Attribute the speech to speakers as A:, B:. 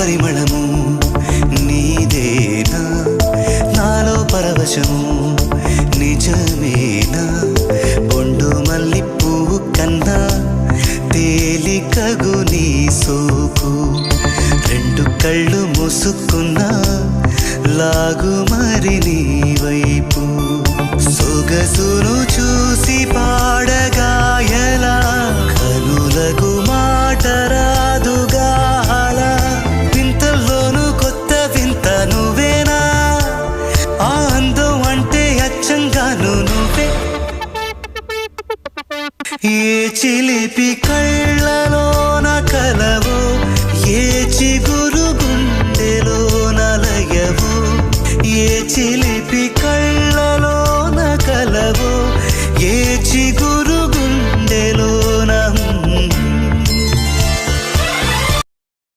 A: పరిమళము నీదేనా నాలో పరవశము నిజమేనా బొండు మల్లి పువ్వు కన్నా తేలికగు నీ సోకు రెండు కళ్ళు మూసుకున్నా లాగు మరి నీ వైపు సొగసును చూసి పాడగాయలా కనులకు మాట రాదుగా అలా వింతల్లోనూ కొత్త వింత నువ్వేనా ఆ అందం అంటే అచ్చంగాను నువ్వే ఏ చిలిపి కళ్ళలోన కలవో ఏ చిగురు గుండెలో నలయవో ఏ చిలిపి